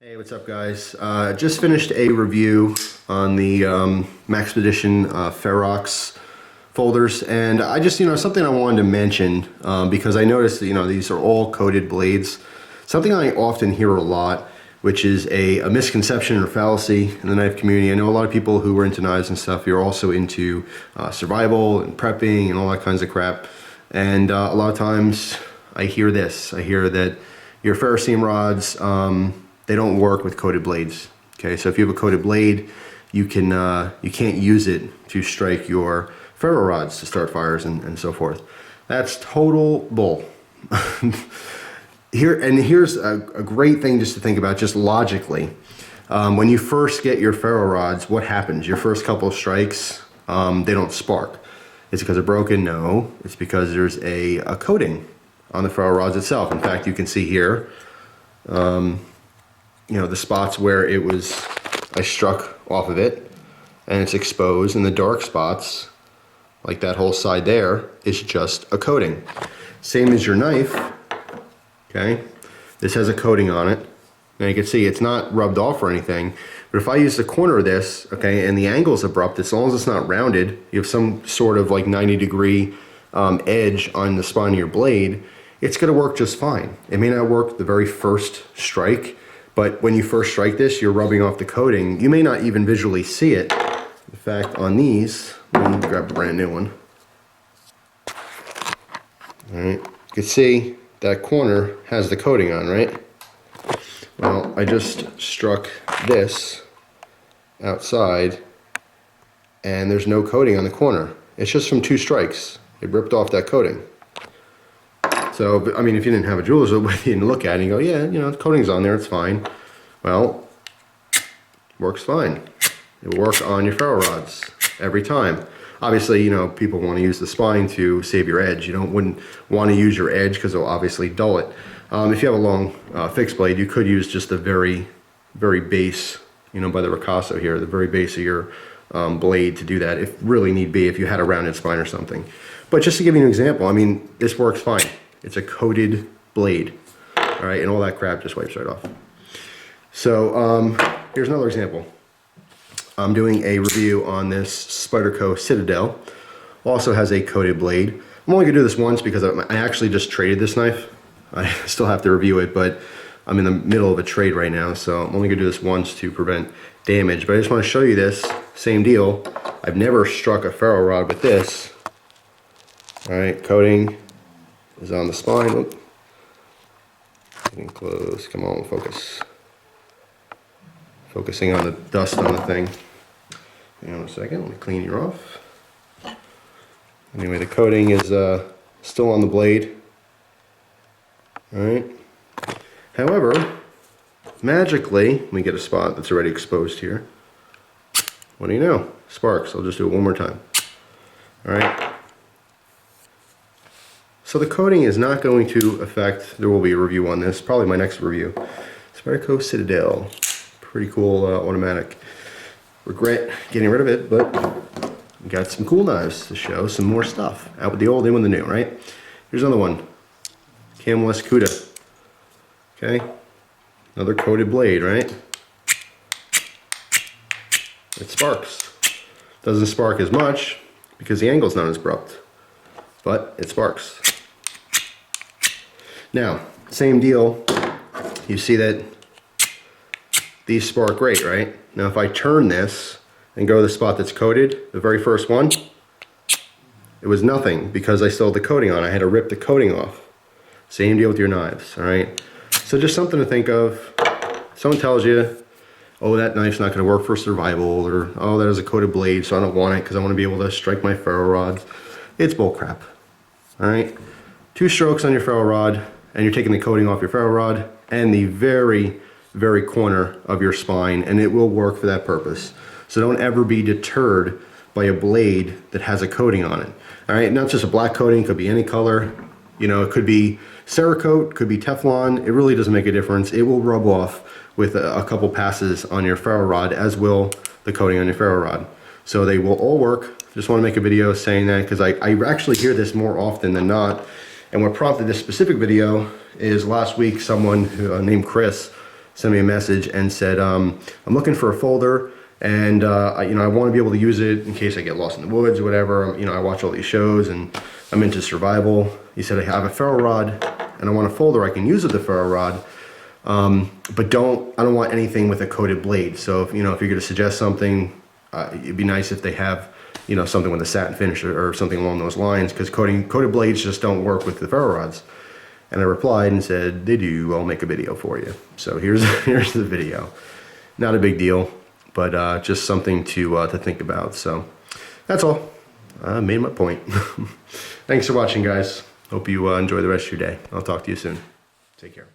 Hey, what's up guys? Just finished a review on the Max Edition Ferrox folders, and I just, something I wanted to mention because I noticed that, these are all coated blades. Something I often hear a lot, which is a misconception or fallacy in the knife community. I know a lot of people who are into knives and stuff, you're also into survival and prepping and all that kinds of crap. And a lot of times I hear this. I hear that your ferrocene rods, they don't work with coated blades. Okay, so if you have a coated blade, you can't use it to strike your ferro rods to start fires and so forth. That's total bull. Here's a great thing just to think about, just logically. When you first get your ferro rods, what happens? Your first couple of strikes, they don't spark. Is it because they're broken? No, it's because there's a coating on the ferro rods itself. In fact, you can see here, the spots where I struck off of it and it's exposed, and the dark spots, like that whole side there, is just a coating. Same as your knife, okay? This has a coating on it. Now you can see it's not rubbed off or anything, but if I use the corner of this, okay, and the angle is abrupt, as long as it's not rounded, you have some sort of like 90-degree edge on the spine of your blade, it's gonna work just fine. It may not work the very first strike, but when you first strike this, you're rubbing off the coating. You may not even visually see it. In fact, on these, let me grab a brand new one. All right, you can see that corner has the coating on, right? Well, I just struck this outside and there's no coating on the corner. It's just from 2 strikes. It ripped off that coating. So, I mean, if you didn't have a jeweler's with you and look at it and you go, yeah, the coating's on there, it's fine. Well, works fine. It will work on your ferro rods every time. Obviously, people want to use the spine to save your edge. Wouldn't want to use your edge because it'll obviously dull it. If you have a long fixed blade, you could use just the very, very base, by the ricasso here, the very base of your blade to do that, if really need be, if you had a rounded spine or something. But just to give you an example, I mean, this works fine. It's a coated blade, all right, and all that crap just wipes right off. So here's another example. I'm doing a review on this Spyderco Citadel. Also has a coated blade. I'm only gonna do this once because I actually just traded this knife. I still have to review it, but I'm in the middle of a trade right now, so I'm only gonna do this once to prevent damage. But I just wanna show you this, same deal. I've never struck a ferro rod with this. All right, coating is on the spine. Oop. Getting close, come on, focus. Focusing on the dust on the thing. Hang on a second, let me clean you off. Anyway, the coating is still on the blade. All right. However, magically, let me get a spot that's already exposed here. What do you know? Sparks. I'll just do it one more time. All right. So the coating is not going to affect, there will be a review on this, probably my next review. Spyderco Citadel, pretty cool automatic. Regret getting rid of it, but we got some cool knives to show, some more stuff. Out with the old, in with the new, right? Here's another one, Camel Cuda. Okay, another coated blade, right? It sparks. Doesn't spark as much because the angle's not as abrupt, but it sparks. Now, same deal, you see that these spark great, right? Now if I turn this and go to the spot that's coated, the very first one, it was nothing because I still had the coating on. I had to rip the coating off. Same deal with your knives, all right? So just something to think of. Someone tells you, oh, that knife's not gonna work for survival, or oh, that is a coated blade, so I don't want it because I wanna be able to strike my ferro rods. It's bull crap, all right? 2 strokes on your ferro rod, and you're taking the coating off your ferro rod and the very, very corner of your spine, and it will work for that purpose. So don't ever be deterred by a blade that has a coating on it. All right, not just a black coating, it could be any color. It could be Cerakote, could be Teflon. It really doesn't make a difference. It will rub off with a couple passes on your ferro rod, as will the coating on your ferro rod. So they will all work. Just want to make a video saying that because I actually hear this more often than not. And what prompted this specific video is last week someone named Chris sent me a message and said, I'm looking for a folder, and I want to be able to use it in case I get lost in the woods or whatever. I watch all these shows and I'm into survival. He said, I have a ferro rod and I want a folder I can use with the ferro rod, but I don't want anything with a coated blade. So if you're going to suggest something, it'd be nice if they have something with a satin finish or something along those lines, because coated blades just don't work with the ferro rods. And I replied and said, they do. I'll make a video for you. So here's the video. Not a big deal, but just something to think about. So that's all. I made my point. Thanks for watching, guys. Hope you enjoy the rest of your day. I'll talk to you soon. Take care.